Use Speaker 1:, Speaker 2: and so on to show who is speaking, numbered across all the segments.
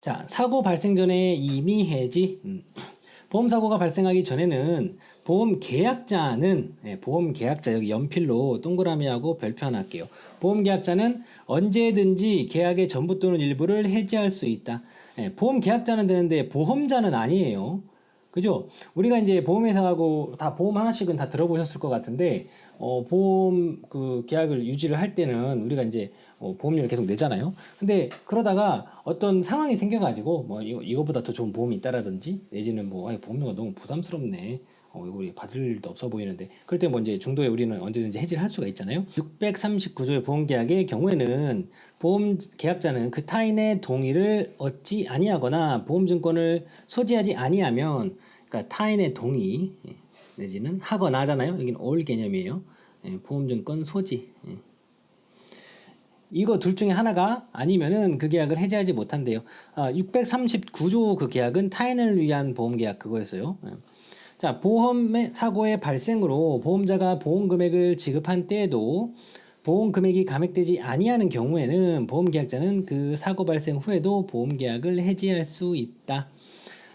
Speaker 1: 자, 사고 발생 전에 이미 해지. 보험 사고가 발생하기 전에는 보험 계약자는 보험 계약자 여기 연필로 동그라미하고 별표 하나 할게요. 보험 계약자는 언제든지 계약의 전부 또는 일부를 해지할 수 있다. 보험 계약자는 되는데 보험자는 아니에요. 그죠? 우리가 이제 보험회사하고 다 보험 하나씩은 다 들어보셨을 것 같은데, 보험 그 계약을 유지를 할 때는 우리가 이제 보험료를 계속 내잖아요. 근데 그러다가 어떤 상황이 생겨가지고, 뭐 이거보다 더 좋은 보험이 있다라든지, 내지는 뭐, 보험료가 너무 부담스럽네. 이거 우리 받을 일도 없어 보이는데. 그럴 때 뭐 이제 중도에 우리는 언제든지 해지를 할 수가 있잖아요. 639조의 보험계약의 경우에는 보험 계약자는 그 타인의 동의를 얻지 아니하거나 보험증권을 소지하지 아니하면, 그러니까 타인의 동의 내지는 하거나 하잖아요. 여기는 all 개념이에요. 보험증권 소지. 이거 둘 중에 하나가 아니면은 그 계약을 해지하지 못한대요. 639조 그 계약은 타인을 위한 보험계약 그거였어요. 자, 보험 사고의 발생으로 보험자가 보험 금액을 지급한 때에도 보험 금액이 감액되지 아니하는 경우에는 보험 계약자는 그 사고 발생 후에도 보험 계약을 해지할 수 있다.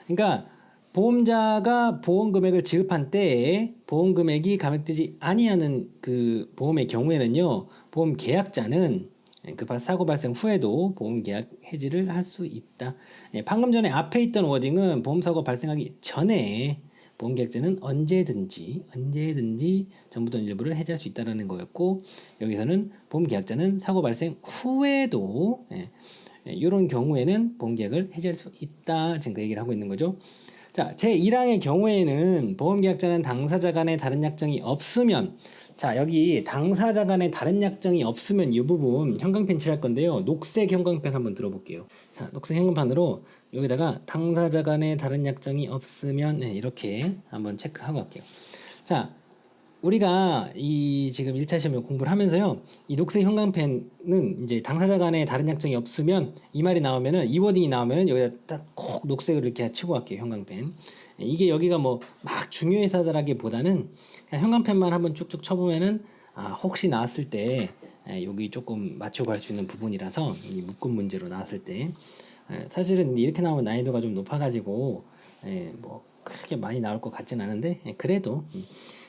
Speaker 1: 그러니까 보험자가 보험 금액을 지급한 때에 보험 금액이 감액되지 아니하는 그 보험의 경우에는요, 보험 계약자는 그 사고 발생 후에도 보험 계약 해지를 할 수 있다. 방금 전에 앞에 있던 워딩은 보험 사고 발생하기 전에 보험 계약자는 언제든지 전부 또는 일부를 해지할 수 있다는 거였고, 여기서는 보험 계약자는 사고 발생 후에도 이런 경우에는 보험 계약을 해지할 수 있다. 지금 그 얘기를 하고 있는 거죠. 자, 제1항의 경우에는 보험계약자는 당사자 간의 다른 약정이 없으면, 자, 여기 당사자 간의 다른 약정이 없으면 이 부분 형광펜 칠할 건데요. 녹색 형광펜 한번 들어볼게요. 자, 녹색 형광펜으로 여기다가 당사자 간의 다른 약정이 없으면 이렇게 한번 체크하고 갈게요. 자, 우리가 이 지금 1차 시험을 공부를 하면서요, 이 녹색 형광펜은 이제 당사자 간에 다른 약정이 없으면 이 말이 나오면은, 이 워딩이 나오면은 여기다 딱 콕 녹색을 이렇게 치고 갈게요. 형광펜. 이게 여기가 뭐 막 중요해서라기보다는 그냥 형광펜만 한번 쭉쭉 쳐보면은 혹시 나왔을 때 여기 조금 맞추고 갈 수 있는 부분이라서, 이 묶음 문제로 나왔을 때 사실은 이렇게 나오면 난이도가 좀 높아가지고 뭐 크게 많이 나올 것 같진 않은데, 그래도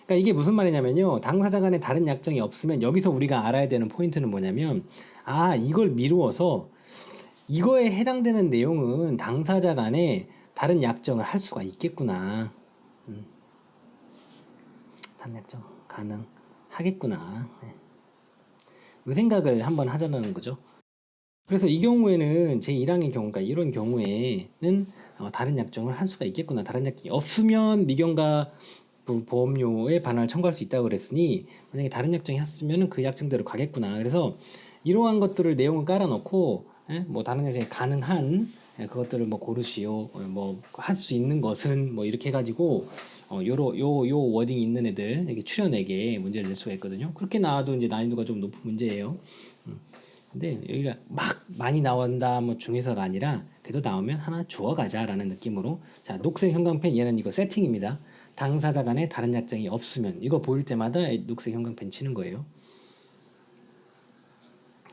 Speaker 1: 그러니까 이게 무슨 말이냐면요, 당사자 간에 다른 약정이 없으면 여기서 우리가 알아야 되는 포인트는 뭐냐면, 이걸 미루어서 이거에 해당되는 내용은 당사자 간에 다른 약정을 할 수가 있겠구나. 다른 약정 가능하겠구나. 이 생각을 한번 하자는 거죠. 그래서 이 경우에는 제1항의 경우, 그러니까 이런 경우에는 다른 약정을 할 수가 있겠구나. 다른 약정이 없으면 미경과 보험료에 반환을 청구할 수 있다고 그랬으니, 만약에 다른 약정이 했으면 그 약정대로 가겠구나. 그래서 이러한 것들을 내용을 깔아놓고, 뭐 다른 약정이 가능한 그것들을 뭐 고르시오, 뭐 할 수 있는 것은 뭐 이렇게 해가지고 요 워딩 있는 애들 이렇게 추려내게 문제를 낼 수가 있거든요. 그렇게 나와도 이제 난이도가 좀 높은 문제예요. 근데 여기가 막 많이 나온다 뭐 중에서가 아니라 그래도 나오면 하나 주워가자라는 느낌으로. 자, 녹색 형광펜, 얘는 이거 세팅입니다. 당사자 간에 다른 약정이 없으면 이거 보일 때마다 녹색 형광펜 치는 거예요.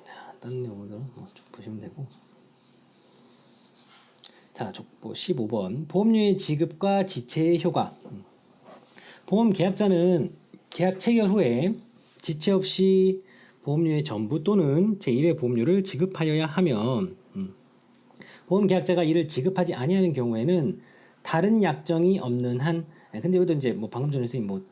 Speaker 1: 자, 다른 내용들 쭉 보시면 되고. 자, 족보 15번 보험료의 지급과 지체의 효과. 보험 계약자는 계약 체결 후에 지체 없이 보험료의 전부 또는 제1의 보험료를 지급하여야 하면, 보험 계약자가 이를 지급하지 아니하는 경우에는 다른 약정이 없는 한, 근데 여기도 이제 뭐 방금 전에 선생님 뭐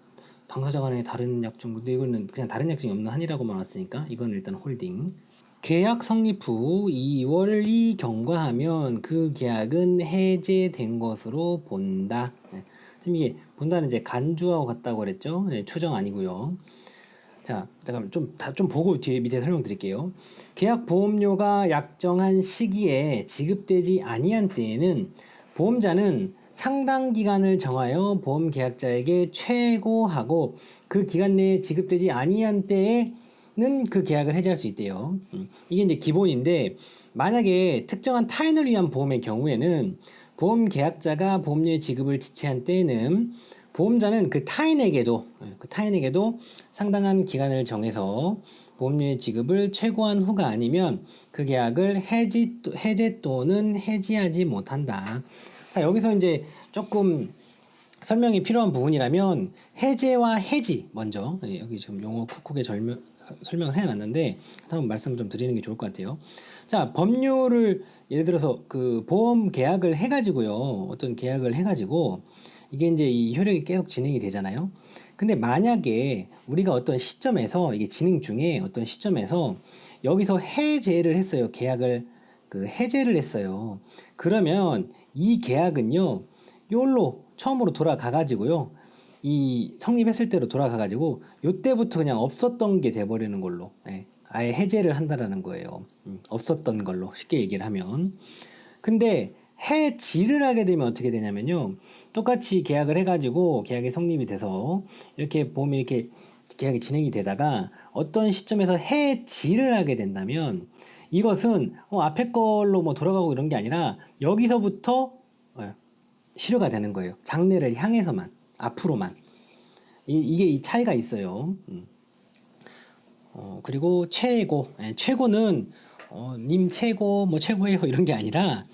Speaker 1: 당사자 간의 다른 약정, 근데 이거는 그냥 다른 약정이 없는 한이라고만 왔으니까 이건 일단 홀딩. 계약 성립 후 2월이 경과하면 그 계약은 해제된 것으로 본다. 지금 이게 본다는 이제 간주하고 같다고 그랬죠. 추정 아니고요. 자, 잠깐만 좀 보고 뒤에 밑에 설명드릴게요. 계약 보험료가 약정한 시기에 지급되지 아니한 때에는 보험자는 상당 기간을 정하여 보험 계약자에게 최고하고 그 기간 내에 지급되지 아니한 때에는 그 계약을 해지할 수 있대요. 이게 이제 기본인데, 만약에 특정한 타인을 위한 보험의 경우에는 보험 계약자가 보험료의 지급을 지체한 때에는 보험자는 그 타인에게도 상당한 기간을 정해서 보험료의 지급을 최고한 후가 아니면 그 계약을 해제 또는 해지하지 못한다. 자, 여기서 이제 조금 설명이 필요한 부분이라면 해제와 해지 먼저 여기 지금 용어 콕콕에 설명을 해놨는데 한번 말씀 좀 드리는 게 좋을 것 같아요. 자, 법률을 예를 들어서 그 보험 계약을 해가지고요, 어떤 계약을 해가지고 이게 이제 이 효력이 계속 진행이 되잖아요. 근데 만약에 우리가 어떤 시점에서 이게 진행 중에 어떤 시점에서 여기서 해제를 했어요. 계약을 그 해제를 했어요. 그러면 이 계약은요, 요로 처음으로 돌아가가지고요, 이 성립했을 때로 돌아가가지고 요때부터 그냥 없었던 게 돼버리는 걸로, 아예 해제를 한다라는 거예요. 없었던 걸로 쉽게 얘기를 하면. 근데 해지를 하게 되면 어떻게 되냐면요, 똑같이 계약을 해가지고 계약이 성립이 돼서 이렇게 보험이 이렇게 계약이 진행이 되다가 어떤 시점에서 해지를 하게 된다면 이것은 앞에 걸로 뭐 돌아가고 이런 게 아니라 여기서부터 실효가 되는 거예요. 장래를 향해서만, 앞으로만. 이게 이 차이가 있어요. 그리고 최고는 님 최고 뭐 최고예요 이런 게 아니라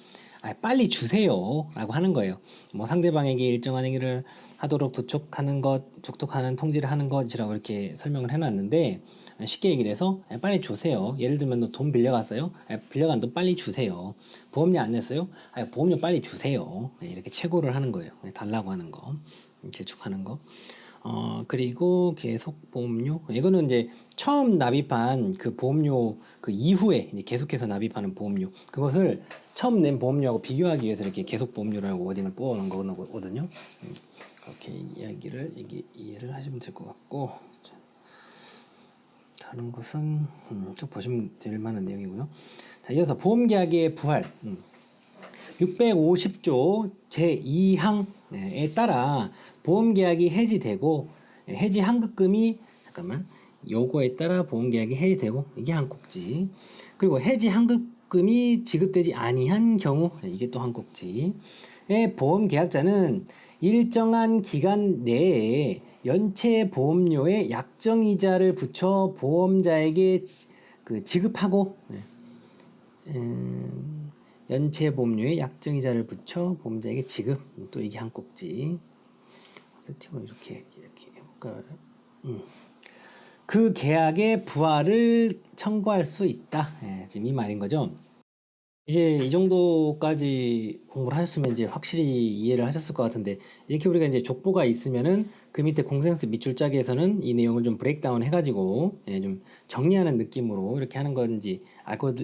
Speaker 1: 빨리 주세요 라고 하는 거예요. 뭐 상대방에게 일정한 행위를 하도록 족독하는 통지를 하는 것이라고 이렇게 설명을 해놨는데, 쉽게 얘기를 해서 빨리 주세요. 예를 들면 너 돈 빌려갔어요. 빌려간 돈 빨리 주세요. 보험료 안 냈어요. 보험료 빨리 주세요. 이렇게 최고를 하는 거예요. 달라고 하는 거, 재촉하는 거. 그리고 계속 보험료, 이거는 이제 처음 납입한 그 보험료 그 이후에 이제 계속해서 납입하는 보험료, 그것을 처음 낸 보험료하고 비교하기 위해서 이렇게 계속 보험료라고 워딩을 뽑아놓은 거거든요. 그렇게 이해를 하시면 될 것 같고, 다른 것은 쭉 보시면 될 만한 내용이고요. 자, 이어서 보험계약의 부활, 650조 제2항에 따라 보험계약이 해지되고 해지 환급금이 요거에 따라 보험계약이 해지되고, 이게 한 꼭지. 그리고 해지 환급금이 지급되지 아니한 경우, 이게 또 한 꼭지의 보험계약자는 일정한 기간 내에 연체 보험료의 약정이자를 붙여 보험자에게 지급하고, 연체 보험료의 약정이자를 붙여 보험자에게 지급, 또 이게 한 꼭지. 세팅을 이렇게 해볼까요? 그 계약의 부활을 청구할 수 있다. 지금 이 말인 거죠. 이제 이 정도까지 공부를 하셨으면 이제 확실히 이해를 하셨을 것 같은데, 이렇게 우리가 이제 족보가 있으면은 그 밑에 공센스 밑줄 짜기에서는 이 내용을 좀 브레이크다운 해가지고 좀 정리하는 느낌으로 이렇게 하는 건지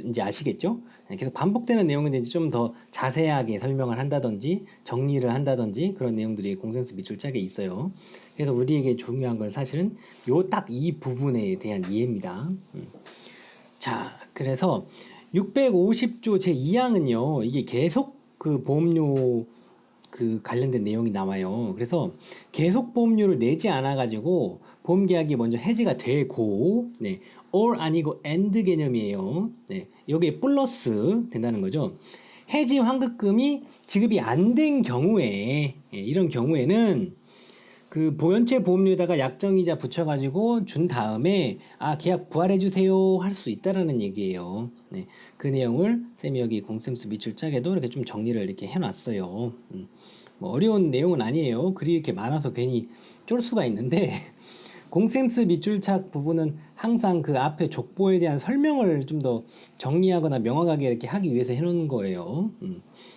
Speaker 1: 이제 아시겠죠? 계속 반복되는 내용인데 이제 좀 더 자세하게 설명을 한다든지 정리를 한다든지 그런 내용들이 공센스 밑줄 짜기에 있어요. 그래서 우리에게 중요한 건 사실은 요 딱 이 부분에 대한 이해입니다. 자, 그래서 650조 제2항은요, 이게 계속 그 보험료 그 관련된 내용이 나와요. 그래서 계속 보험료를 내지 않아 가지고 보험계약이 먼저 해지가 되고, or 아니고 and 개념이에요. 여기에 플러스 된다는 거죠. 해지 환급금이 지급이 안 된 경우에, 이런 경우에는 그 보연체 보험료에다가 약정이자 붙여가지고 준 다음에 계약 부활해주세요 할 수 있다라는 얘기예요. 그 내용을 쌤이 여기 공센스 밑줄 짜게도 이렇게 좀 정리를 이렇게 해놨어요. 뭐 어려운 내용은 아니에요. 글이 이렇게 많아서 괜히 쫄 수가 있는데 공센스 밑줄착 부분은 항상 그 앞에 족보에 대한 설명을 좀 더 정리하거나 명확하게 이렇게 하기 위해서 해놓은 거예요.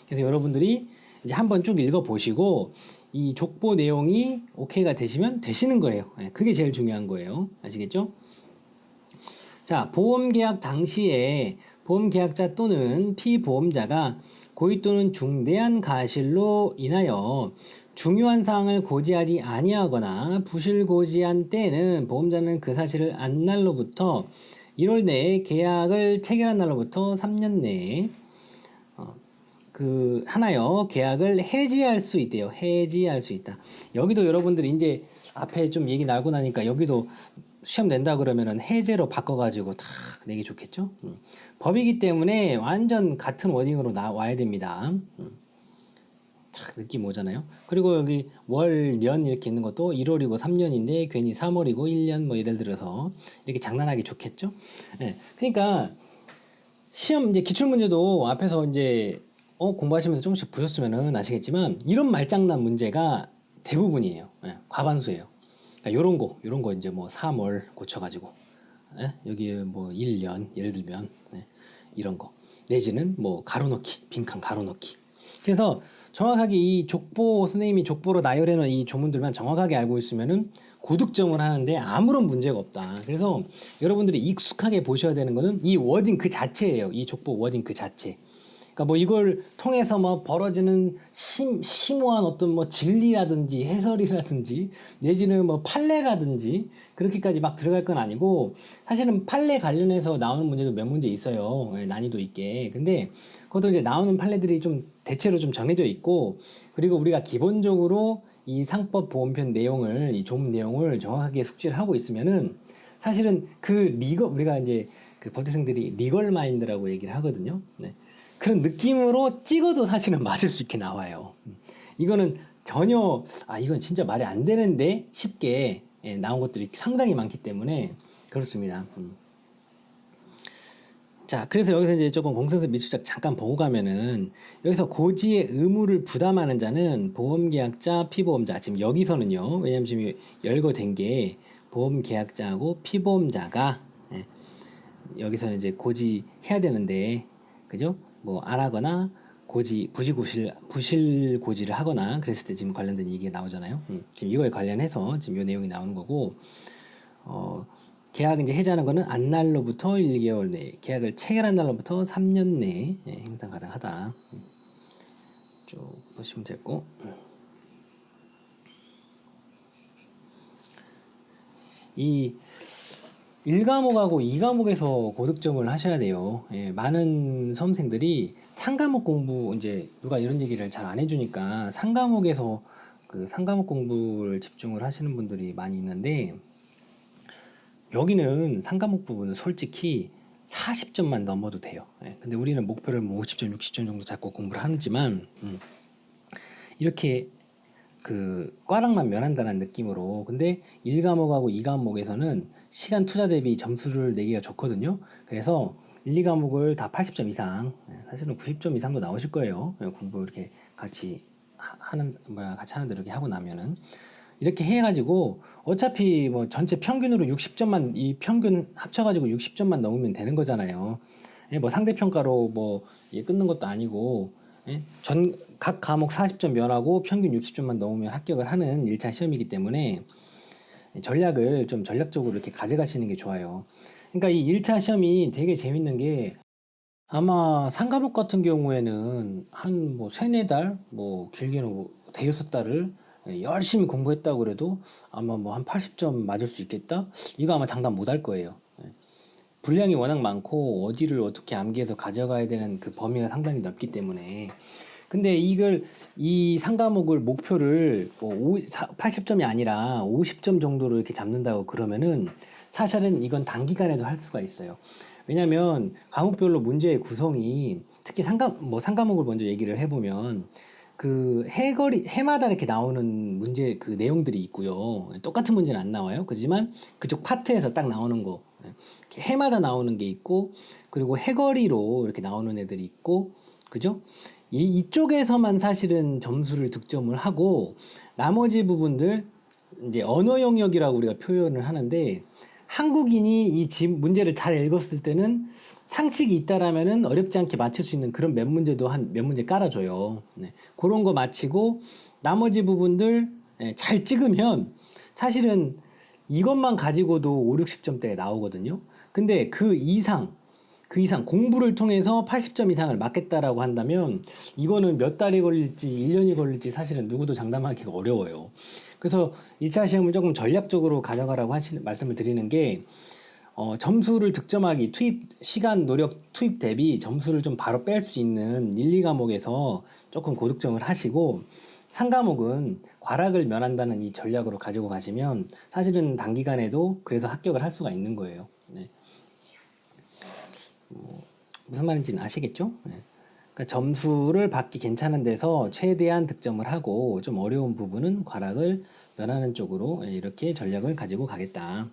Speaker 1: 그래서 여러분들이 이제 한번 쭉 읽어보시고 이 족보 내용이 오케이가 되시면 되시는 거예요. 그게 제일 중요한 거예요. 아시겠죠? 자, 보험계약 당시에 보험계약자 또는 피보험자가 고의 또는 중대한 가실로 인하여 중요한 사항을 고지하지 아니하거나 부실고지한 때에는 보험자는 그 사실을 안 날로부터 1월 내에 계약을 체결한 날로부터 3년 내에 하나요 계약을 해지할 수 있대요. 해지할 수 있다. 여기도 여러분들이 이제 앞에 좀 얘기 나오고 나니까 여기도 시험 낸다 그러면은 해제로 바꿔가지고 다 내기 좋겠죠. 법이기 때문에 완전 같은 워딩으로 나와야 됩니다. 딱 느낌 오잖아요. 그리고 여기 월, 년 이렇게 있는 것도 1월이고 3년인데 괜히 3월이고 1년 뭐 예를 들어서 이렇게 장난하기 좋겠죠. 예. 그러니까 시험 이제 기출 문제도 앞에서 이제 공부하시면서 조금씩 보셨으면은 아시겠지만 이런 말장난 문제가 대부분이에요. 예. 과반수예요. 그러니까 요런 거 이제 뭐 3월 고쳐가지고 예? 여기 뭐 1년 예를 들면 이런 거 내지는 뭐 가로넣기 빈칸 가로넣기. 그래서 정확하게 이 족보 선생님이 족보로 나열해 놓은 이 조문들만 정확하게 알고 있으면은 고득점을 하는데 아무런 문제가 없다. 그래서 여러분들이 익숙하게 보셔야 되는 거는 이 워딩 그 자체예요. 이 족보 워딩 그 자체. 그러니까 뭐 이걸 통해서 뭐 벌어지는 심오한 어떤 뭐 진리라든지 해설이라든지 내지는 뭐 판례라든지 그렇게까지 막 들어갈 건 아니고 사실은 판례 관련해서 나오는 문제도 몇 문제 있어요. 난이도 있게. 근데 그것도 이제 나오는 판례들이 좀 대체로 좀 정해져 있고 그리고 우리가 기본적으로 이 상법 보험편 내용을 이 조문 내용을 정확하게 숙지를 하고 있으면은 사실은 그 우리가 이제 그 법대생들이 리걸 마인드라고 얘기를 하거든요. 네. 그런 느낌으로 찍어도 사실은 맞을 수 있게 나와요. 이거는 전혀 이건 진짜 말이 안 되는데 쉽게 나온 것들이 상당히 많기 때문에 그렇습니다. 자, 그래서 여기서 이제 조금 공선수 미수작 잠깐 보고 가면은 여기서 고지의 의무를 부담하는 자는 보험계약자, 피보험자. 지금 여기서는요. 왜냐면 지금 열거된 게 보험계약자하고 피보험자가 여기서는 이제 고지해야 되는데 그죠? 뭐 안 하거나 부실 고지를 하거나 그랬을 때 지금 관련된 얘기가 나오잖아요. 지금 이거에 관련해서 지금 이 내용이 나오는 거고 계약 이제 해지하는 거는 안날로부터 1개월 내, 계약을 체결한 날로부터 3년 내에 행상 가능하다. 쭉 보시면 되고. 이 1과목하고 2과목에서 고득점을 하셔야 돼요. 많은 수험생들이 3과목 공부, 이제 누가 이런 얘기를 잘 안 해주니까 3과목에서 그 3과목 공부를 집중을 하시는 분들이 많이 있는데 여기는 3과목 부분은 솔직히 40점만 넘어도 돼요. 근데 우리는 목표를 뭐 50점, 60점 정도 잡고 공부를 하지만 이렇게 그 과락만 면한다는 느낌으로 근데 1과목하고 2과목에서는 시간 투자 대비 점수를 내기가 좋거든요. 그래서 1, 2과목을 다 80점 이상 사실은 90점 이상도 나오실 거예요. 공부 이렇게 같이 같이 하는 대로 이렇게 하고 나면은 이렇게 해가지고 어차피 뭐 전체 평균으로 60점만 이 평균 합쳐가지고 60점만 넘으면 되는 거잖아요. 뭐 상대평가로 뭐 끊는 것도 아니고 각 과목 40점 면하고 평균 60점만 넘으면 합격을 하는 1차 시험이기 때문에 전략을 좀 전략적으로 이렇게 가져가시는 게 좋아요. 그러니까 이 1차 시험이 되게 재밌는 게 아마 상과목 같은 경우에는 한 뭐 세네 달, 뭐 길게는 뭐 대여섯 달을 열심히 공부했다고 그래도 아마 뭐 한 80점 맞을 수 있겠다? 이거 아마 장담 못 할 거예요. 분량이 워낙 많고 어디를 어떻게 암기해서 가져가야 되는 그 범위가 상당히 넓기 때문에 근데 이 상과목을 목표를 뭐 80점이 아니라 50점 정도로 이렇게 잡는다고 그러면은 사실은 이건 단기간에도 할 수가 있어요. 왜냐면 과목별로 문제의 구성이 특히 상과목을 먼저 얘기를 해보면 그 해마다 이렇게 나오는 문제 그 내용들이 있고요. 똑같은 문제는 안 나와요. 그렇지만 그쪽 파트에서 딱 나오는 거. 해마다 나오는 게 있고, 그리고 해거리로 이렇게 나오는 애들이 있고, 그죠? 이쪽에서만 사실은 점수를 득점을 하고, 나머지 부분들, 이제 언어 영역이라고 우리가 표현을 하는데, 한국인이 이 문제를 잘 읽었을 때는 상식이 있다라면은 어렵지 않게 맞출 수 있는 그런 몇 문제도 몇 문제 깔아줘요. 그런 거 마치고 나머지 부분들 잘 찍으면 사실은 이것만 가지고도 5, 60점대가 나오거든요. 근데 그 이상 공부를 통해서 80점 이상을 맞겠다라고 한다면 이거는 몇 달이 걸릴지 1년이 걸릴지 사실은 누구도 장담하기가 어려워요. 그래서 1차 시험을 조금 전략적으로 가져가라고 말씀을 드리는 게 점수를 득점하기 시간 노력 투입 대비 점수를 좀 바로 뺄 수 있는 1, 2과목에서 조금 고득점을 하시고 3과목은 과락을 면한다는 이 전략으로 가지고 가시면 사실은 단기간에도 그래서 합격을 할 수가 있는 거예요. 무슨 말인지는 아시겠죠? 그러니까 점수를 받기 괜찮은 데서 최대한 득점을 하고 좀 어려운 부분은 과락을 면하는 쪽으로 이렇게 전략을 가지고 가겠다.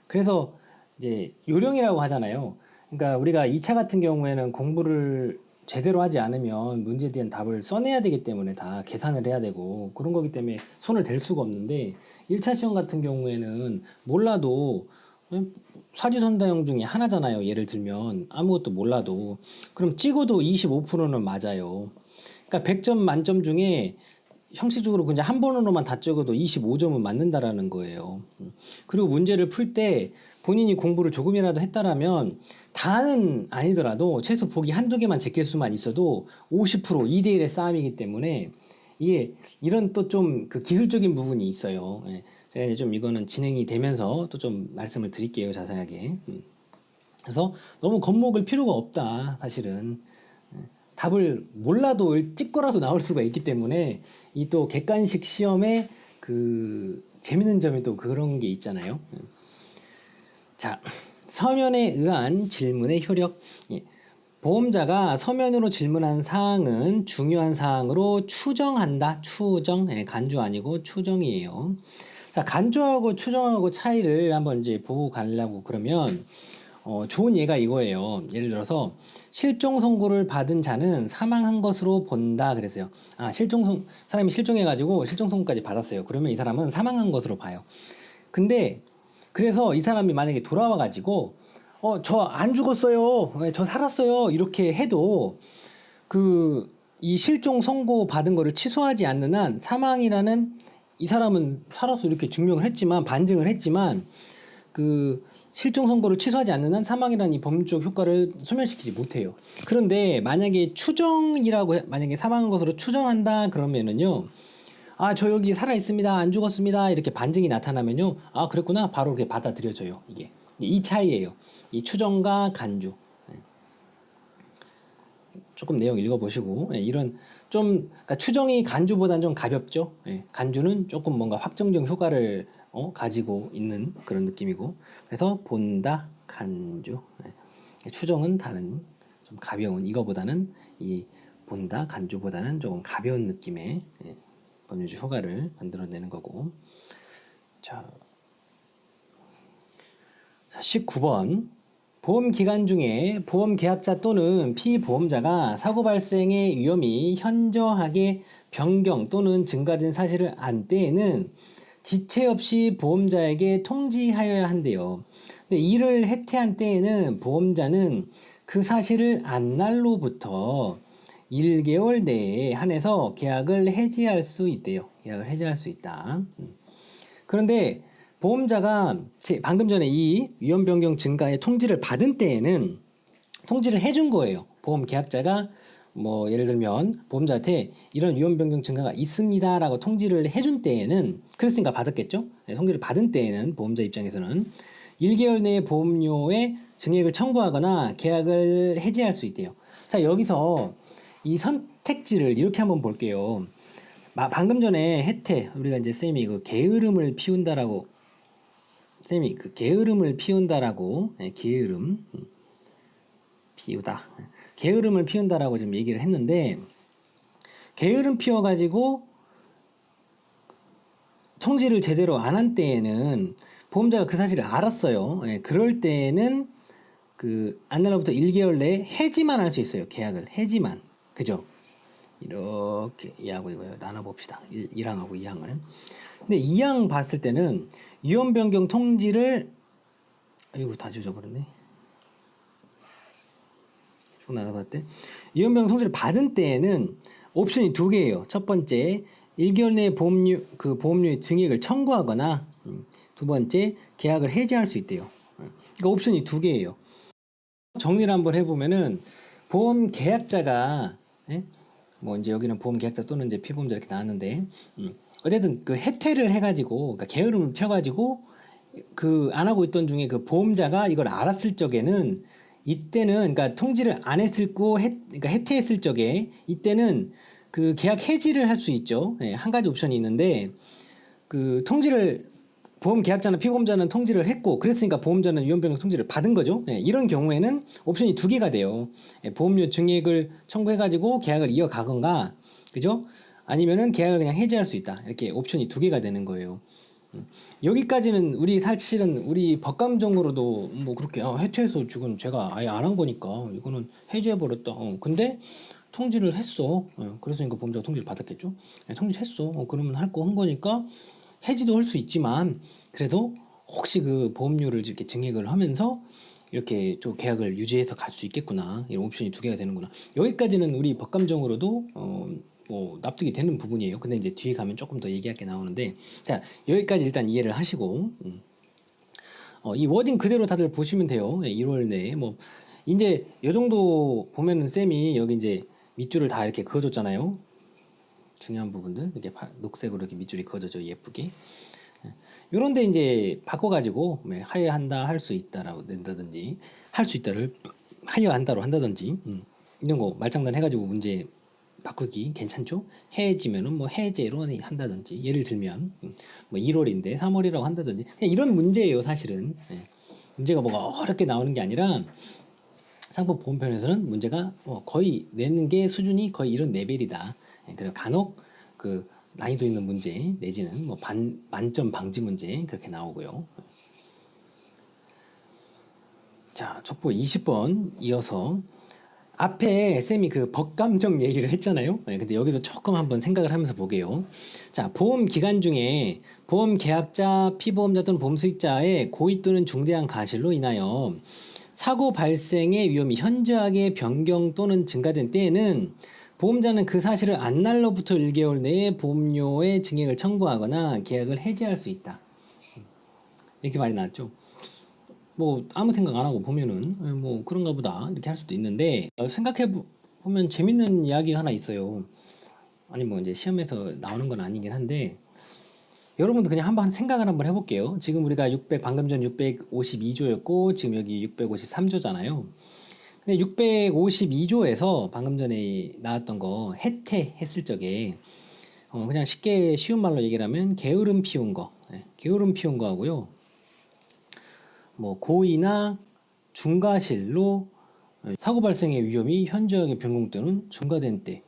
Speaker 1: 그래서 이제 요령이라고 하잖아요. 그러니까 우리가 2차 같은 경우에는 공부를 제대로 하지 않으면 문제에 대한 답을 써내야 되기 때문에 다 계산을 해야 되고 그런 거기 때문에 손을 댈 수가 없는데 1차 시험 같은 경우에는 몰라도 사지선다형 중에 하나잖아요. 예를 들면 아무것도 몰라도 그럼 찍어도 25%는 맞아요. 그러니까 100점 만점 중에 형식적으로 그냥 한 번으로만 다 적어도 25점은 맞는다라는 거예요. 그리고 문제를 풀 때 본인이 공부를 조금이라도 했다라면 다는 아니더라도 최소 보기 한두 개만 제낄 수만 있어도 50% 2대 1의 싸움이기 때문에 이게 이런 또 좀 그 기술적인 부분이 있어요. 예. 제가 이제 좀 이거는 진행이 되면서 또 좀 말씀을 드릴게요, 자세하게. 그래서 너무 겁먹을 필요가 없다, 사실은. 답을 몰라도 찍고라도 나올 수가 있기 때문에 이 또 객관식 시험의 그 재밌는 점이 또 그런 게 있잖아요. 자, 서면에 의한 질문의 효력. 예. 보험자가 서면으로 질문한 사항은 중요한 사항으로 추정한다. 추정. 예, 간주 아니고 추정이에요. 자, 간주하고 추정하고 차이를 한번 이제 보고 가려고 그러면 좋은 예가 이거예요. 예를 들어서 실종 선고를 받은 자는 사망한 것으로 본다 그랬어요. 사람이 실종해가지고 실종 선고까지 받았어요. 그러면 이 사람은 사망한 것으로 봐요. 근데 그래서 이 사람이 만약에 돌아와가지고 저 안 죽었어요, 저 살았어요 이렇게 해도 이 실종 선고 받은 거를 취소하지 않는 한 사망이라는 이 사람은 살아서 이렇게 증명을 했지만 반증을 했지만 그 실종 선고를 취소하지 않는 한 사망이라는 이 법률적 효과를 소멸시키지 못해요. 그런데 만약에 만약에 사망한 것으로 추정한다 그러면은요, 저 여기 살아 있습니다, 안 죽었습니다 이렇게 반증이 나타나면요, 그랬구나 바로 이렇게 받아들여져요. 이게 이 차이예요. 이 추정과 간주. 조금 내용 읽어보시고 이런 그러니까 추정이 간주보다는 좀 가볍죠. 간주는 조금 뭔가 확정적 효과를 가지고 있는 그런 느낌이고, 그래서 본다, 간주. 추정은 다른 좀 가벼운, 이거보다는 이 본다, 간주보다는 조금 가벼운 느낌의 법률적 효과를 만들어내는 거고. 자, 19번. 보험 기간 중에 보험 계약자 또는 피보험자가 사고 발생의 위험이 현저하게 변경 또는 증가된 사실을 안 때에는 지체 없이 보험자에게 통지하여야 한대요. 근데 이를 해태한 때에는 보험자는 그 사실을 안 날로부터 1개월 내에 한해서 계약을 해지할 수 있대요. 계약을 해지할 수 있다. 그런데 보험자가 방금 전에 이 위험 변경 증가의 통지를 받은 때에는 통지를 해준 거예요. 보험 계약자가 뭐 예를 들면 보험자한테 이런 위험 변경 증가가 있습니다라고 통지를 해준 때에는, 그랬으니까 받았겠죠. 통지를 받은 때에는 보험자 입장에서는 1개월 내에 보험료의 증액을 청구하거나 계약을 해지할 수 있대요. 자, 여기서 이 선택지를 이렇게 한번 볼게요. 방금 전에 혜태, 우리가 이제 쌤이 그 게으름을 피운다라고, 게으름 피우다, 게으름을 피운다라고 지금 얘기를 했는데, 게으름 피워가지고 통지를 제대로 안 한 때에는 보험자가 그 사실을 알았어요. 그럴 때에는 안 날로부터 1개월 내에 해지만 할 수 있어요. 계약을 해지만. 그죠? 이렇게 이하고 이거 나눠봅시다. 1항하고 2항을. 근데 2항 봤을 때는 위험 변경 통지를 다 주저버렸네. 쭉 나눠봤을 때 위험 변경 통지를 받은 때에는 옵션이 두 개예요. 첫 번째, 1개월 내에 보험료의 증액을 청구하거나, 두 번째, 계약을 해지할 수 있대요. 그러니까 옵션이 두 개예요. 정리를 한번 해보면은 보험 계약자가 뭐 이제 여기는 보험 계약자 또는 이제 피보험자 이렇게 나왔는데, 어쨌든 그 해태를 해가지고, 그러니까 게으름을 펴가지고 안 하고 있던 중에 그 보험자가 이걸 알았을 적에는, 이때는 그러니까 통지를 안 했을 그러니까 해태했을 적에 이때는 그 계약 해지를 할 수 있죠. 한 가지 옵션이 있는데, 통지를 보험 계약자나 피보험자는 통지를 했고 그랬으니까 보험자는 위험변경 통지를 받은 거죠. 네, 이런 경우에는 옵션이 두 개가 돼요. 네, 보험료 증액을 청구해가지고 계약을 이어가건가, 그죠? 아니면은 계약을 그냥 해지할 수 있다. 이렇게 옵션이 두 개가 되는 거예요. 여기까지는 우리 사실은 우리 법감정으로도 뭐 그렇게 해체해서 지금 제가 아예 안 한 거니까 이거는 해지해 버렸다. 근데 통지를 했어. 그랬으니까 보험자가 통지를 받았겠죠. 통지를 했어. 그러면 할 거 한 거니까 해지도 할 수 있지만 그래도 혹시 그 보험료를 이렇게 증액을 하면서 이렇게 좀 계약을 유지해서 갈 수 있겠구나. 이런 옵션이 두 개가 되는구나. 여기까지는 우리 법감정으로도 뭐 납득이 되는 부분이에요. 근데 이제 뒤에 가면 조금 더 얘기할 게 나오는데, 자, 여기까지 일단 이해를 하시고 이 워딩 그대로 다들 보시면 돼요. 1월 내에 뭐 이제 요 정도 보면은 쌤이 여기 이제 밑줄을 다 이렇게 그어줬잖아요. 중요한 부분들 이렇게 녹색으로 이렇게 밑줄이 그어져져 예쁘게. 요런데 이제 바꿔가지고 하여한다 할 수 있다라고 낸다든지 할 수 있다를 하여한다로 한다든지 이런 거 말장난 해가지고 문제 바꾸기 괜찮죠? 해지면은 뭐 해제로 한다든지 예를 들면 뭐 1월인데 3월이라고 한다든지 그냥 이런 문제예요 사실은. 문제가 뭐가 어렵게 나오는 게 아니라 상품 보험편에서는 문제가 거의 내는 게 수준이 거의 이런 레벨이다. 그래서 간혹 그 난이도 있는 문제 내지는 뭐 만점 방지 문제 그렇게 나오고요. 자, 족보 20번 이어서 앞에 쌤이 그 법감정 얘기를 했잖아요. 근데 여기도 조금 한번 생각을 하면서 보게요. 자, 보험 기간 중에 보험 계약자, 피보험자 또는 보험 수익자의 고의 또는 중대한 과실로 인하여 사고 발생의 위험이 현저하게 변경 또는 증가된 때에는 보험자는 그 사실을 안 날로부터 1개월 내에 보험료의 증액을 청구하거나 계약을 해지할 수 있다. 이렇게 말이 나왔죠. 뭐 아무 생각 안 하고 보면은 뭐 그런가 보다 이렇게 할 수도 있는데 생각해 보면 재밌는 이야기 하나 있어요. 아니 뭐 이제 시험에서 나오는 건 아니긴 한데 여러분도 그냥 한번 생각을 한번 해볼게요. 지금 우리가 방금 전 652조였고 지금 여기 653조잖아요. 근데 652조에서 방금 전에 나왔던 거 해태 했을 적에 그냥 쉽게 쉬운 말로 얘기를 하면 게으름 피운 거, 게으름 피운 거하고요. 뭐 고의나 중과실로 사고 발생의 위험이 현저하게 변경 또는 증가된 때.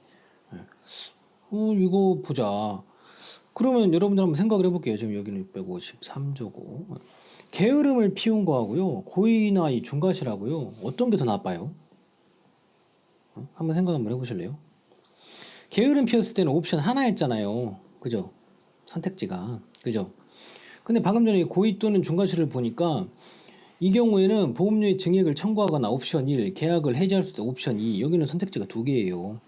Speaker 1: 이거 보자. 그러면 여러분들 한번 생각을 해볼게요. 지금 여기는 653조고. 게으름을 피운 거하고요. 고의나 이 중과실하고요. 어떤 게 더 나빠요? 한번 생각 한번 해보실래요? 게으름 피웠을 때는 옵션 하나였잖아요. 그죠? 선택지가. 그죠? 근데 방금 전에 고의 또는 중과실을 보니까 이 경우에는 보험료의 증액을 청구하거나 옵션 1, 계약을 해지할 수 있다 옵션 2, 여기는 선택지가 두 개예요.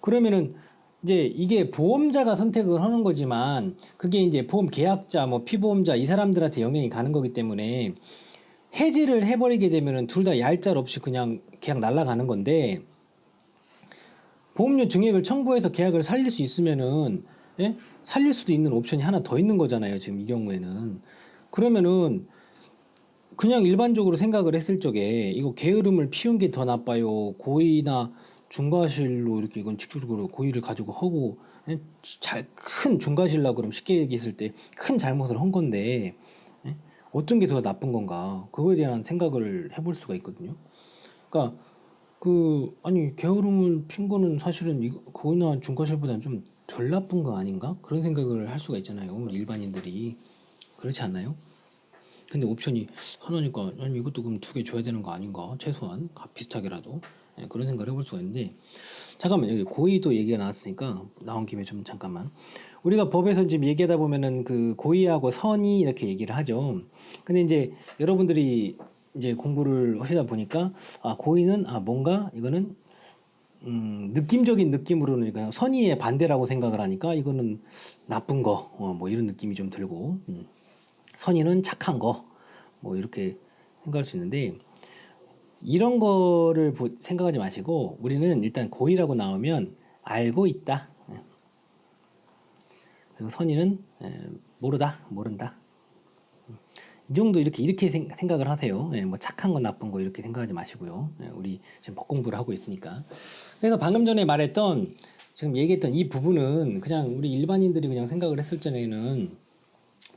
Speaker 1: 그러면은 이제 이게 보험자가 선택을 하는 거지만 그게 이제 보험 계약자, 뭐 피보험자 이 사람들한테 영향이 가는 거기 때문에 해지를 해버리게 되면은 둘 다 얄짤 없이 그냥 계약 날아가는 건데 보험료 증액을 청구해서 계약을 살릴 수 있으면은 살릴 수도 있는 옵션이 하나 더 있는 거잖아요. 지금 이 경우에는 그러면은 그냥 일반적으로 생각을 했을 적에 이거 게으름을 피운 게 더 나빠요. 고의나 중과실로 이렇게 이건 직접적으로 고의를 가지고 하고 큰 중과실라 그럼 쉽게 얘기했을 때 큰 잘못을 한 건데 어떤 게 더 나쁜 건가? 그거에 대한 생각을 해볼 수가 있거든요. 그러니까 아니 게으름을 핀 거는 사실은 고의나 중과실보다는 좀 덜 나쁜 거 아닌가? 그런 생각을 할 수가 있잖아요. 일반인들이 그렇지 않나요? 근데 옵션이 하나니까 아니 이것도 그럼 두 개 줘야 되는 거 아닌가 최소한 비슷하게라도 그런 생각을 해볼 수가 있는데 잠깐만 여기 고의도 얘기가 나왔으니까 나온 김에 좀 잠깐만 우리가 법에서 지금 얘기하다 보면은 그 고의하고 선의 이렇게 얘기를 하죠. 근데 이제 여러분들이 이제 공부를 하시다 보니까 고의는 뭔가 이거는 느낌적인 느낌으로는 그냥 선의의 반대라고 생각을 하니까 이거는 나쁜 거 뭐 이런 느낌이 좀 들고 선의는 착한 거, 뭐 이렇게 생각할 수 있는데 이런 거를 생각하지 마시고 우리는 일단 고의라고 나오면 알고 있다. 그리고 선의는 모른다. 이 정도 이렇게 생각을 하세요. 뭐 착한 거 나쁜 거 이렇게 생각하지 마시고요. 우리 지금 법 공부를 하고 있으니까. 그래서 방금 전에 말했던 지금 얘기했던 이 부분은 그냥 우리 일반인들이 그냥 생각을 했을 적에는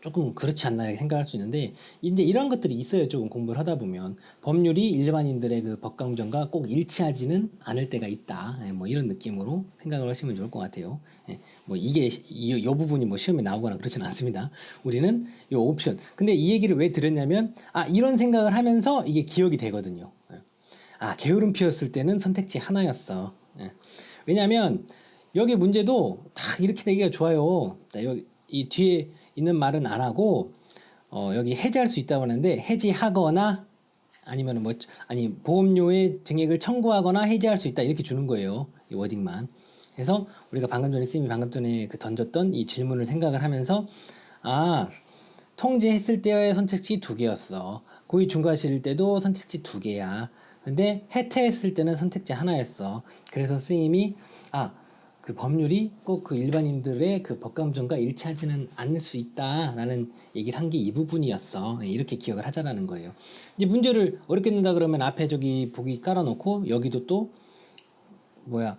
Speaker 1: 조금 그렇지 않나 이렇게 생각할 수 있는데 이제 이런 것들이 있어요. 조금 공부를 하다 보면 법률이 일반인들의 그 법감정과 꼭 일치하지는 않을 때가 있다. 예, 뭐 이런 느낌으로 생각을 하시면 좋을 것 같아요. 예, 뭐 이게 이 부분이 뭐 시험에 나오거나 그렇지는 않습니다. 우리는 이 옵션. 근데 이 얘기를 왜 드렸냐면 이런 생각을 하면서 이게 기억이 되거든요. 예. 게으름 피웠을 때는 선택지 하나였어. 예. 왜냐하면 여기 문제도 다 이렇게 되기가 좋아요. 자, 여기 이 뒤에 있는 말은 안 하고 여기 해지할 수 있다고 하는데 해지하거나 아니면 아니 보험료의 증액을 청구하거나 해지할 수 있다 이렇게 주는 거예요. 이 워딩만. 그래서 우리가 방금 전에 쌤이 방금 전에 그 던졌던 이 질문을 생각을 하면서 통지했을 때의 선택지 2개였어. 고의 중과실 때도 선택지 2개야. 근데 해태했을 때는 선택지 하나였어. 그래서 스님이 그 법률이 꼭 그 일반인들의 그 법감정과 일치하지는 않을 수 있다라는 얘기를 한 게 이 부분이었어. 이렇게 기억을 하자라는 거예요. 이제 문제를 어렵게 낸다 그러면 앞에 저기 보기 깔아놓고 여기도 또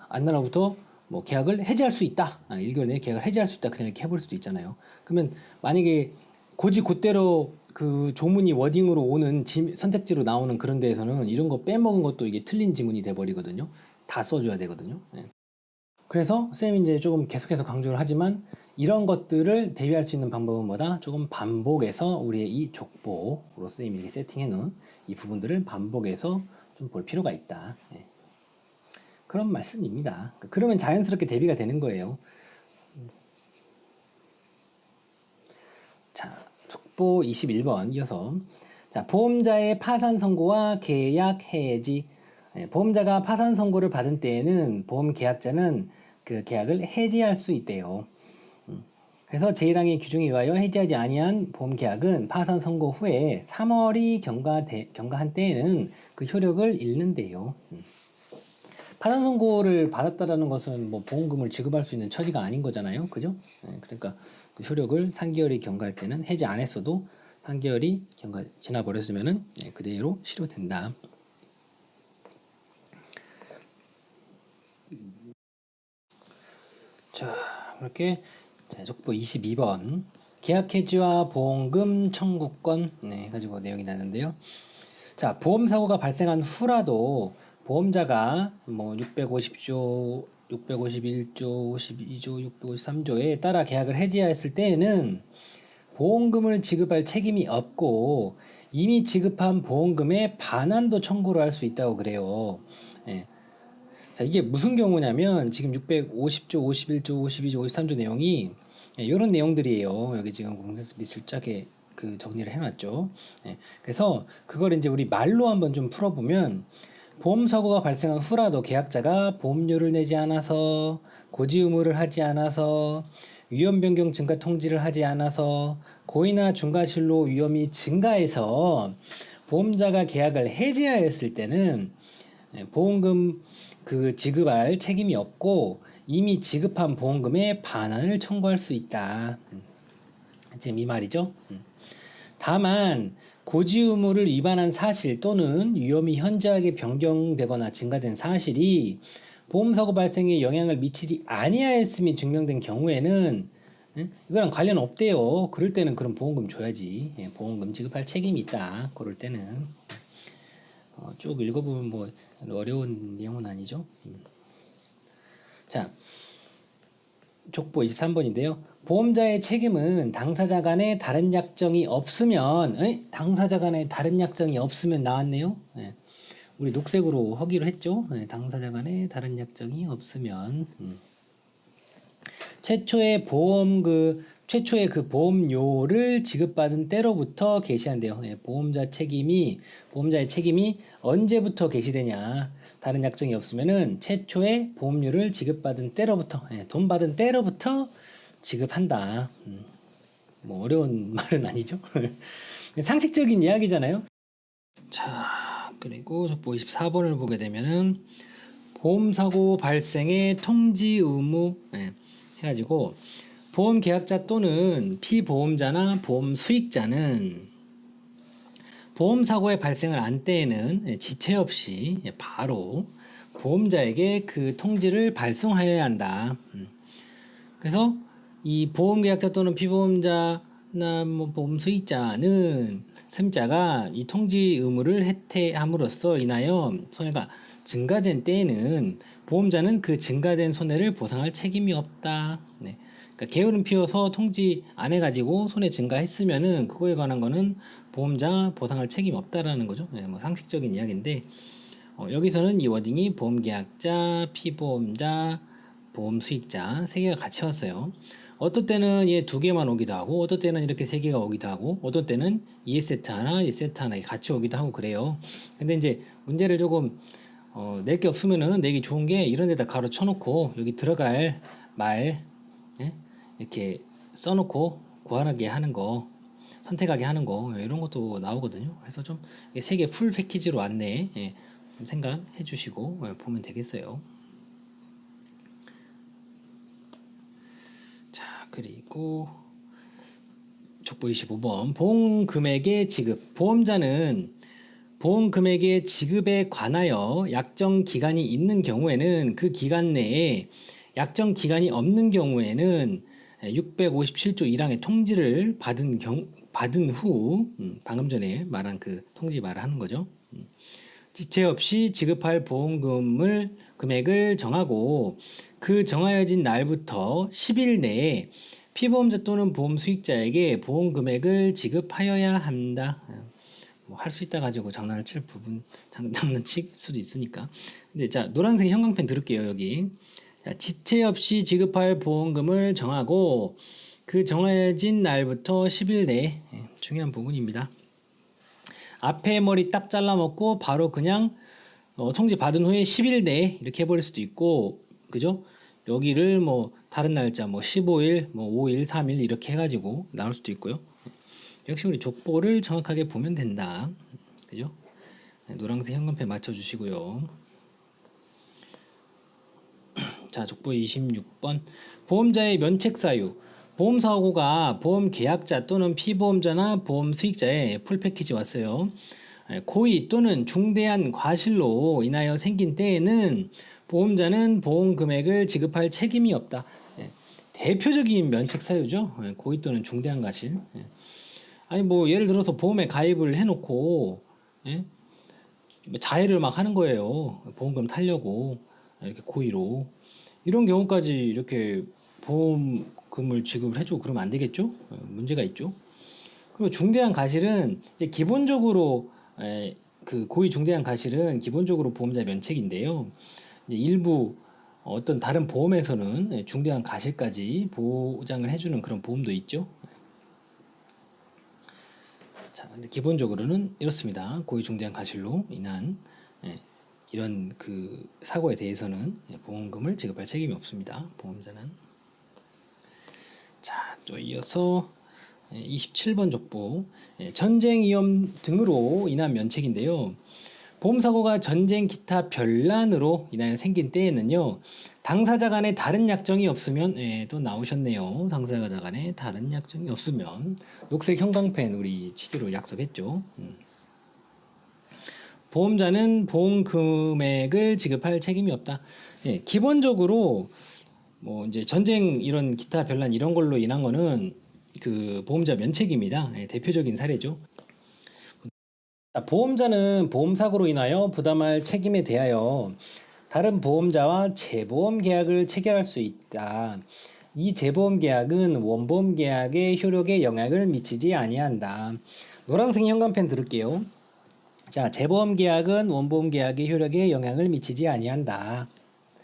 Speaker 1: 안나라부터 뭐 계약을 해지할 수 있다. 1개월 내에 계약을 해지할 수 있다. 그냥 이렇게 해볼 수도 있잖아요. 그러면 만약에 곧대로 그 조문이 워딩으로 오는 선택지로 나오는 그런 데에서는 이런 거 빼먹은 것도 이게 틀린 지문이 돼버리거든요. 다 써줘야 되거든요. 네. 그래서 쌤이 이제 조금 계속해서 강조를 하지만 이런 것들을 대비할 수 있는 방법은 뭐다? 조금 반복해서 우리의 이 족보로 쌤이 이렇게 세팅해 놓은 이 부분들을 반복해서 좀 볼 필요가 있다. 네. 그런 말씀입니다. 그러면 자연스럽게 대비가 되는 거예요. 자, 족보 21번 이어서 보험자의 파산 선고와 계약 해지. 보험자가 파산 선고를 받은 때에는 보험 계약자는 그 계약을 해지할 수 있대요. 그래서 제1항의 규정에 의하여 해지하지 아니한 보험 계약은 파산 선고 후에 3월이 경과한 때에는 그 효력을 잃는데요. 파산 선고를 받았다라는 것은 뭐 보험금을 지급할 수 있는 처지가 아닌 거잖아요. 그죠? 그러니까 그 효력을 3개월이 경과할 때는 해지 안 했어도 3개월이 지나버렸으면은 그대로 실효된다. 자, 이렇게 족보 22번 계약 해지와 보험금 청구권 해가지고 내용이 나는데요. 자, 보험 사고가 발생한 후라도 보험자가 뭐 650조, 651조, 52조, 653조에 따라 계약을 해지하였을 때에는 보험금을 지급할 책임이 없고 이미 지급한 보험금의 반환도 청구를 할 수 있다고 그래요. 자, 이게 무슨 경우냐면 지금 650조, 51조, 52조, 53조 내용이 이런 내용들이에요. 여기 지금 공세스 미술짝에 그 정리를 해놨죠. 그래서 그걸 이제 우리 말로 한번 좀 풀어보면 보험 사고가 발생한 후라도 계약자가 보험료를 내지 않아서 고지 의무를 하지 않아서 위험 변경 증가 통지를 하지 않아서 고의나 중과실로 위험이 증가해서 보험자가 계약을 해지하였을 때는 보험금 그 지급할 책임이 없고 이미 지급한 보험금의 반환을 청구할 수 있다. 지금 이 말이죠. 다만 고지 의무를 위반한 사실 또는 위험이 현저하게 변경되거나 증가된 사실이 보험사고 발생에 영향을 미치지 아니하였음이 증명된 경우에는 이거랑 관련 없대요. 그럴 때는 그럼 보험금 줘야지. 보험금 지급할 책임이 있다. 그럴 때는 쭉 읽어보면 뭐 어려운 내용은 아니죠. 자, 족보 23번인데요. 보험자의 책임은 당사자 간에 다른 약정이 없으면 당사자 간에 다른 약정이 없으면 나왔네요. 우리 녹색으로 하기로 했죠. 당사자 간에 다른 약정이 없으면 최초의 그 보험료를 지급받은 때로부터 개시한대요. 보험자의 책임이 언제부터 개시되냐? 다른 약정이 없으면은 최초의 보험료를 지급받은 때로부터, 돈 받은 때로부터 지급한다. 뭐 어려운 말은 아니죠. 상식적인 이야기잖아요. 자, 그리고 족보 24번을 보게 되면은 보험사고 발생의 통지 의무 해가지고 보험 계약자 또는 피보험자나 보험 수익자는 보험 사고의 발생을 안 때에는 지체 없이 바로 보험자에게 그 통지를 발송하여야 한다. 그래서 이 보험 계약자 또는 피보험자 뭐 보험 수익자는 세무자가 이 통지 의무를 해태함으로써 인하여 손해가 증가된 때에는 보험자는 그 증가된 손해를 보상할 책임이 없다. 네. 그러니까 게으름 피워서 통지 안 해가지고 손해 증가했으면은 그거에 관한 거는 보험자 보상할 책임 없다라는 거죠. 네, 뭐 상식적인 이야기인데 여기서는 이 워딩이 보험계약자, 피보험자, 보험수익자 세 개가 같이 왔어요. 어떤 때는 얘 두 개만 오기도 하고, 어떤 때는 이렇게 세 개가 오기도 하고, 어떤 때는 2세트 하나, 1세트 하나 같이 오기도 하고 그래요. 근데 이제 문제를 조금 낼 게 없으면은 내기 좋은 게 이런 데다 가로 쳐놓고 여기 들어갈 말 예? 이렇게 써놓고 구하게 하는 거, 선택하게 하는 거 이런 것도 나오거든요. 그래서 좀 세 개 풀 패키지로 왔네. 예. 좀 생각해 주시고 보면 되겠어요. 자, 그리고 족보 25번 보험 금액의 지급. 보험자는 보험 금액의 지급에 관하여 약정 기간이 있는 경우에는 그 기간 내에 약정 기간이 없는 경우에는 657조 1항의 통지를 받은 후 방금 전에 말한 그 통지 말을 하는 거죠. 지체 없이 지급할 보험금을 금액을 정하고 그 정하여진 날부터 10일 내에 피보험자 또는 보험 수익자에게 보험 금액을 지급하여야 한다. 뭐 할 수 있다 가지고 장난을 칠 부분 장난칠 수도 있으니까. 근데 자 노란색 형광펜 들을게요 여기. 자, 지체 없이 지급할 보험금을 정하고 그 정해진 날부터 10일 내에 중요한 부분입니다. 앞에 머리 딱 잘라먹고 바로 그냥 통지 받은 후에 10일 내에 이렇게 해버릴 수도 있고, 그죠? 여기를 뭐 다른 날짜 뭐 15일, 뭐 5일, 3일 이렇게 해가지고 나올 수도 있고요. 역시 우리 족보를 정확하게 보면 된다. 그죠? 노란색 형광펜 맞춰주시고요. 자, 족보 26번. 보험자의 면책 사유. 보험사고가 보험계약자 또는 피보험자나 보험수익자의 풀패키지 왔어요. 고의 또는 중대한 과실로 인하여 생긴 때에는 보험자는 보험 금액을 지급할 책임이 없다. 대표적인 면책 사유죠. 고의 또는 중대한 과실. 아니 뭐 예를 들어서 보험에 가입을 해놓고 자해를 막 하는 거예요. 보험금 타려고 이렇게 고의로 이런 경우까지 이렇게 보험금을 지급을 해주고 그러면 안 되겠죠? 문제가 있죠. 그리고 중대한 과실은 이제 기본적으로 그 고의 중대한 과실은 기본적으로 보험자 면책인데요. 이제 일부 어떤 다른 보험에서는 중대한 과실까지 보장을 해주는 그런 보험도 있죠. 자, 근데 기본적으로는 이렇습니다. 고의 중대한 과실로 인한 이런 그 사고에 대해서는 보험금을 지급할 책임이 없습니다. 보험자는. 자, 또 이어서 27번 족보 전쟁 위험 등으로 인한 면책인데요. 보험사고가 전쟁 기타 별난으로 인하여 생긴 때에는요. 당사자 간에 다른 약정이 없으면 또 나오셨네요. 당사자 간에 다른 약정이 없으면 녹색 형광펜 우리 치기로 약속했죠. 보험자는 보험 금액을 지급할 책임이 없다. 기본적으로 뭐 이제 전쟁 이런 기타 별난 이런 걸로 인한 거는 그 보험자 면책입니다. 대표적인 사례죠. 보험자는 보험사고로 인하여 부담할 책임에 대하여 다른 보험자와 재보험 계약을 체결할 수 있다. 이 재보험 계약은 원보험 계약의 효력에 영향을 미치지 아니한다. 노란색 현관펜 들을게요. 자, 재보험 계약은 원보험 계약의 효력에 영향을 미치지 아니한다.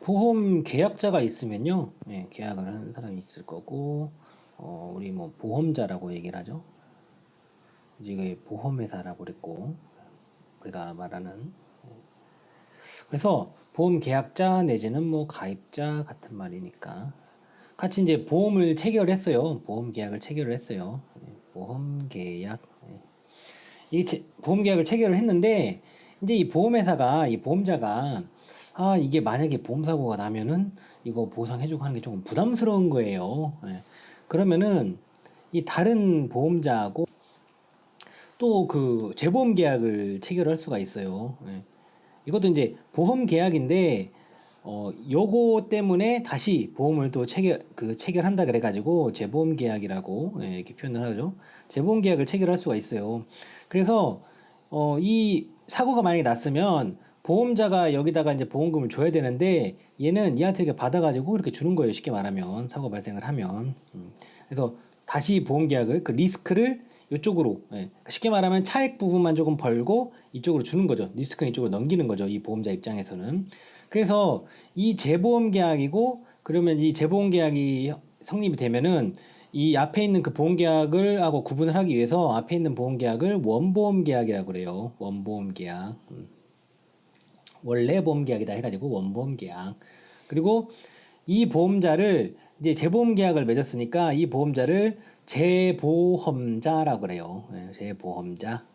Speaker 1: 보험 계약자가 있으면요, 계약을 하는 사람이 있을 거고, 우리 뭐 보험자라고 얘기를 하죠. 이게 보험회사라고 그랬고, 우리가 말하는. 그래서 보험 계약자 내지는 뭐 가입자 같은 말이니까 같이 이제 보험을 체결했어요. 보험 계약을 체결을 했어요. 보험 계약. 이 보험 계약을 체결을 했는데 이제 이 보험회사가 이 보험자가 이게 만약에 보험사고가 나면은 이거 보상해주고 하는 게 조금 부담스러운 거예요. 그러면은 이 다른 보험자하고 또 그 재보험 계약을 체결할 수가 있어요. 이것도 이제 보험 계약인데 요거 때문에 다시 보험을 또 체결한다 그래가지고 재보험 계약이라고 이렇게 표현을 하죠. 재보험 계약을 체결할 수가 있어요. 그래서 이 사고가 만약에 났으면 보험자가 여기다가 이제 보험금을 줘야 되는데 얘는 얘한테 이렇게 받아가지고 이렇게 주는 거예요. 쉽게 말하면 사고 발생을 하면. 그래서 다시 보험 계약을 그 리스크를 이쪽으로 쉽게 말하면 차액 부분만 조금 벌고 이쪽으로 주는 거죠. 리스크는 이쪽으로 넘기는 거죠. 이 보험자 입장에서는. 그래서 이 재보험 계약이고 그러면 이 재보험 계약이 성립이 되면은 이 앞에 있는 그 보험 계약을 하고 구분을 하기 위해서 앞에 있는 보험 계약을 원보험 계약이라고 그래요. 원보험 계약. 원래 보험 계약이다 해가지고 원보험 계약. 그리고 이 보험자를 이제 재보험 계약을 맺었으니까 이 보험자를 재보험자라고 그래요. 재보험자.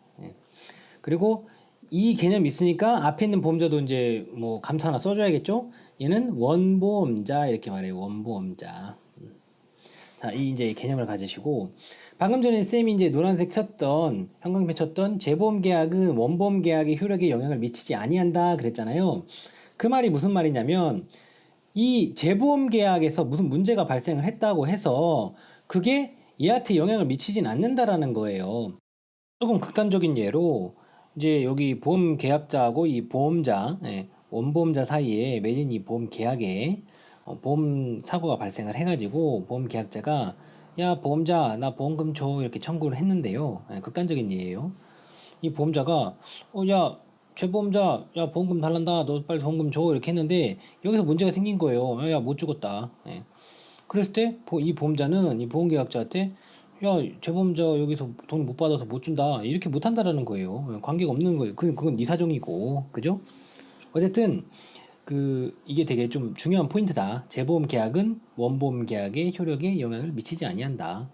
Speaker 1: 그리고 이 개념이 있으니까 앞에 있는 보험자도 이제 뭐 감사 하나 써줘야겠죠? 얘는 원보험자 이렇게 말해요. 원보험자. 자, 이 이제 개념을 가지시고 방금 전에 쌤이 이제 노란색 쳤던 형광펜 쳤던 재보험 계약은 원보험 계약의 효력에 영향을 미치지 아니한다 그랬잖아요. 그 말이 무슨 말이냐면 이 재보험 계약에서 무슨 문제가 발생을 했다고 해서 그게 얘한테 영향을 미치진 않는다라는 거예요. 조금 극단적인 예로 이제 여기 보험 계약자하고 이 보험자, 원보험자 사이에 맺은 이 보험 계약에 보험 사고가 발생을 해가지고 보험 계약자가 야 보험자 나 보험금 줘 이렇게 청구를 했는데요. 극단적인 예예요. 이 보험자가 야 재보험자 야 보험금 달란다 너 빨리 보험금 줘 이렇게 했는데 여기서 문제가 생긴 거예요. 야 못 주겠다. 그랬을 때 이 보험자는 이 보험계약자한테 야 재보험자 여기서 돈 못 받아서 못 준다 이렇게 못 한다라는 거예요. 관계가 없는 거예요. 그건 네 사정이고 그죠? 어쨌든 이게 되게 좀 중요한 포인트다. 재보험 계약은 원보험 계약의 효력에 영향을 미치지 아니한다.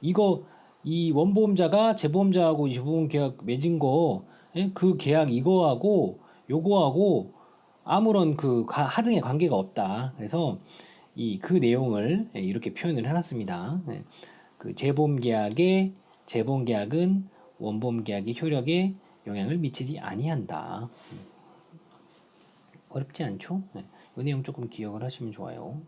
Speaker 1: 이거 이 원보험자가 재보험자하고 이 재보험 계약 맺은 거 그 계약 이거하고 요거하고 아무런 하등의 관계가 없다. 그래서 그 내용을 이렇게 표현을 해놨습니다. 재보험 계약은 원보험 계약의 효력에 영향을 미치지 아니한다. 어렵지 않죠? 이 내용 조금 기억을 하시면 좋아요.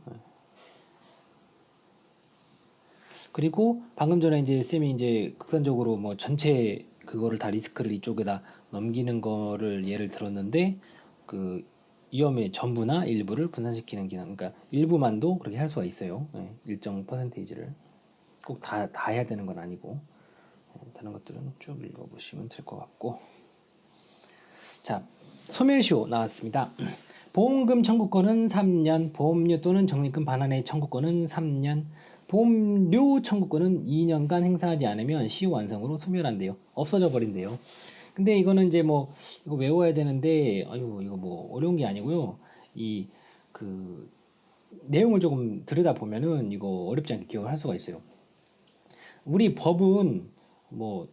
Speaker 1: 그리고 방금 전에 이제 쌤이 이제 극단적으로 뭐 전체 그거를 다 리스크를 이쪽에다 넘기는 거를 예를 들었는데 그 위험의 전부나 일부를 분산시키는 기능, 그러니까 일부만도 그렇게 할 수가 있어요. 일정 퍼센테이지를 꼭 다 해야 되는 건 아니고 다른 것들은 쭉 읽어보시면 될 것 같고. 자, 소멸시효 나왔습니다. 보험금 청구권은 3년, 보험료 또는 적립금 반환의 청구권은 3년, 보험료 청구권은 2년간 행사하지 않으면 시효 완성으로 소멸한대요. 없어져 버린대요. 근데 이거는 이제 뭐 이거 외워야 되는데 이거 뭐 어려운 게 아니고요. 내용을 조금 들여다 보면은 이거 어렵지 않게 기억을 할 수가 있어요. 우리 법은 뭐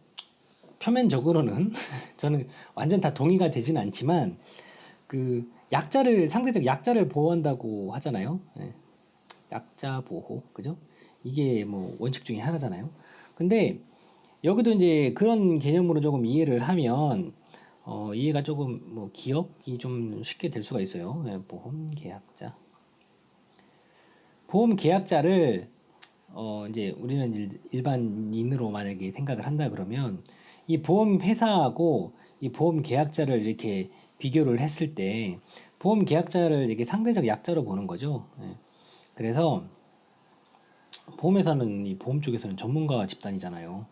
Speaker 1: 표면적으로는 저는 완전 다 동의가 되진 않지만 상대적 약자를 보호한다고 하잖아요. 약자 보호, 그죠? 이게 뭐 원칙 중에 하나잖아요. 근데 여기도 이제 그런 개념으로 조금 이해를 하면 이해가 조금 뭐 기억이 좀 쉽게 될 수가 있어요. 보험 계약자. 보험 계약자를 이제 우리는 일반인으로 만약에 생각을 한다 그러면 이 보험 회사하고 이 보험 계약자를 이렇게 비교를 했을 때 보험 계약자를 이렇게 상대적 약자로 보는 거죠. 그래서 보험회사는 이 보험 쪽에서는 전문가 집단이잖아요.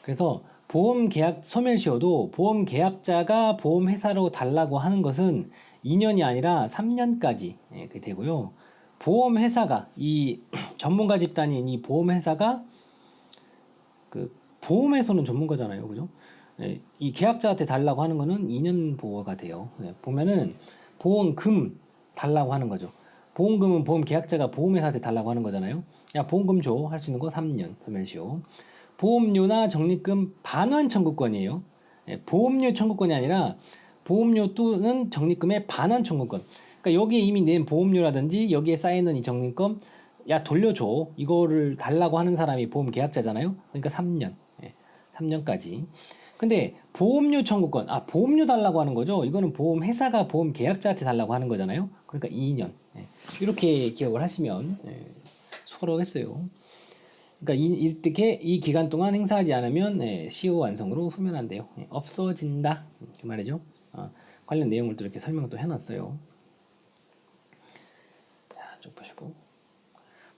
Speaker 1: 그래서 보험 계약 소멸시효도 보험 계약자가 보험 회사로 달라고 하는 것은 2년이 아니라 3년까지 되고요. 보험 회사가 이 전문가 집단인 이 보험 회사가 보험에서는 전문가잖아요, 그죠? 이 계약자한테 달라고 하는 거는 2년 보호가 돼요. 보면은 보험금 달라고 하는 거죠. 보험금은 보험 계약자가 보험회사한테 달라고 하는 거잖아요. 야 보험금 줘 할 수 있는 거 3년 소멸시효. 보험료나 적립금 반환 청구권이에요. 보험료 청구권이 아니라 보험료 또는 적립금의 반환 청구권. 그러니까 여기에 이미 낸 보험료라든지 여기에 쌓이는 이 적립금 야 돌려줘 이거를 달라고 하는 사람이 보험 계약자잖아요. 그러니까 3년 3년까지. 근데 보험료 청구권 보험료 달라고 하는 거죠. 이거는 보험 회사가 보험 계약자한테 달라고 하는 거잖아요. 그러니까 2년. 이렇게 기억을 하시면 수월하겠어요. 그러니까 이렇게 이 기간 동안 행사하지 않으면 CO 완성으로 소멸한대요. 없어진다 그 말이죠. 관련 내용을 또 이렇게 설명을 또 해놨어요. 자, 쭉 보시고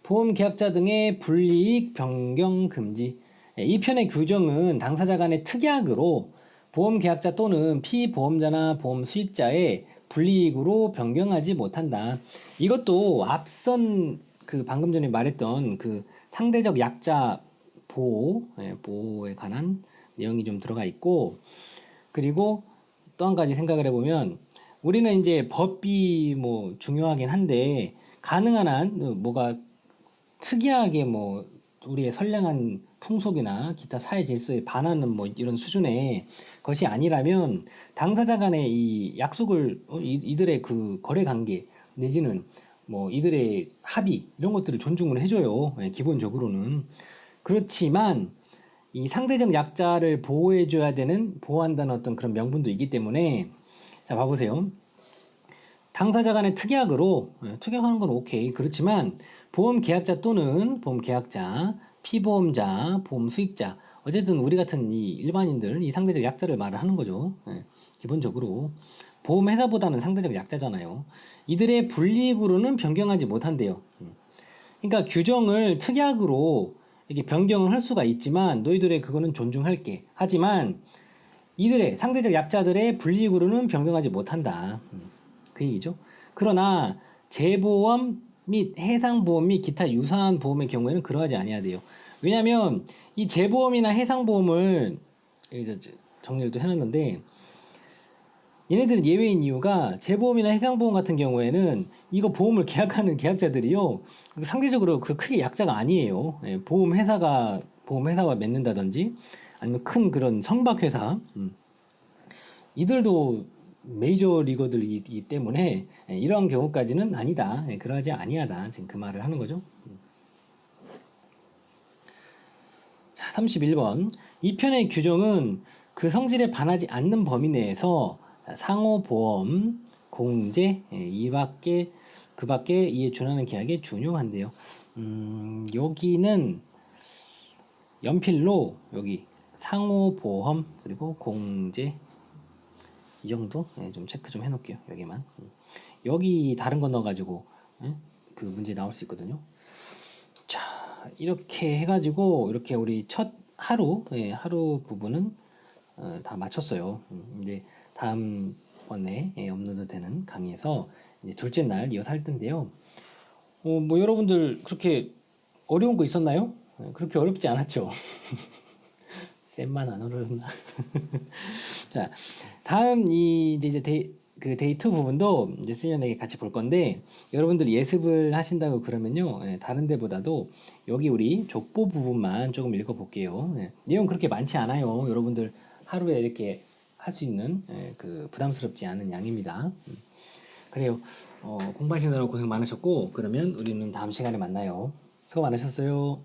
Speaker 1: 보험 계약자 등의 불이익 변경 금지. 이 편의 규정은 당사자 간의 특약으로 보험 계약자 또는 피보험자나 보험 수익자의 불이익으로 변경하지 못한다. 이것도 앞선 그 방금 전에 말했던 그 상대적 약자 보호에 관한 내용이 좀 들어가 있고, 그리고 또 한 가지 생각을 해보면 우리는 이제 법이 뭐 중요하긴 한데 가능한 한 뭐가 특이하게 뭐 우리의 선량한 풍속이나 기타 사회 질서에 반하는 뭐 이런 수준의 것이 아니라면 당사자 간의 이 약속을 이들의 그 거래 관계 내지는 뭐 이들의 합의 이런 것들을 존중을 해줘요. 기본적으로는. 그렇지만 이 상대적 약자를 보호해줘야 되는 보호한다는 어떤 그런 명분도 있기 때문에 자 봐보세요. 당사자 간의 특약으로 특약하는 건 오케이. 그렇지만 보험 계약자 또는 보험 계약자, 피보험자, 보험 수익자 어쨌든 우리 같은 이 일반인들 이 상대적 약자를 말을 하는 거죠. 기본적으로 보험 회사보다는 상대적 약자잖아요. 이들의 불이익으로는 변경하지 못한대요. 그러니까 규정을 특약으로 이렇게 변경을 할 수가 있지만 너희들의 그거는 존중할게. 하지만 이들의 상대적 약자들의 불이익으로는 변경하지 못한다. 그 얘기죠. 그러나 재보험 및 해상보험 및 기타 유사한 보험의 경우에는 그러하지 아니해야 돼요. 왜냐하면 이 재보험이나 해상보험을 정리를 또 해놨는데 얘네들은 예외인 이유가 재보험이나 해상보험 같은 경우에는 이거 보험을 계약하는 계약자들이요 상대적으로 그 크게 약자가 아니에요. 보험회사와 맺는다든지 아니면 큰 그런 성박회사 이들도 메이저 리거들이기 때문에 이러한 경우까지는 아니다. 그러하지 아니하다. 지금 그 말을 하는 거죠. 자, 31번. 이 편의 규정은 그 성질에 반하지 않는 범위 내에서 상호보험, 공제, 그 밖에 이에 준하는 계약에 준용한대요. 여기는 연필로 여기 상호보험 그리고 공제 이 정도 좀 체크 좀 해놓을게요. 여기만 여기 다른 거 넣어가지고 그 문제 나올 수 있거든요. 자 이렇게 해가지고 이렇게 우리 첫 하루 부분은 다 마쳤어요. 이제 다음번에 업로드 되는 강의에서 이제 둘째 날 이어서 할 텐데요. 뭐 여러분들 그렇게 어려운 거 있었나요? 그렇게 어렵지 않았죠. 쌤만 안 어려웠나? 자, 다음 이제 데이 2 부분도 이제 쌤이랑 같이 볼 건데 여러분들 예습을 하신다고 그러면요, 다른 데보다도 여기 우리 족보 부분만 조금 읽어볼게요. 내용 그렇게 많지 않아요. 여러분들 하루에 이렇게 할 수 있는 그 부담스럽지 않은 양입니다. 그래요. 공부하시느라 고생 많으셨고 그러면 우리는 다음 시간에 만나요. 수고 많으셨어요.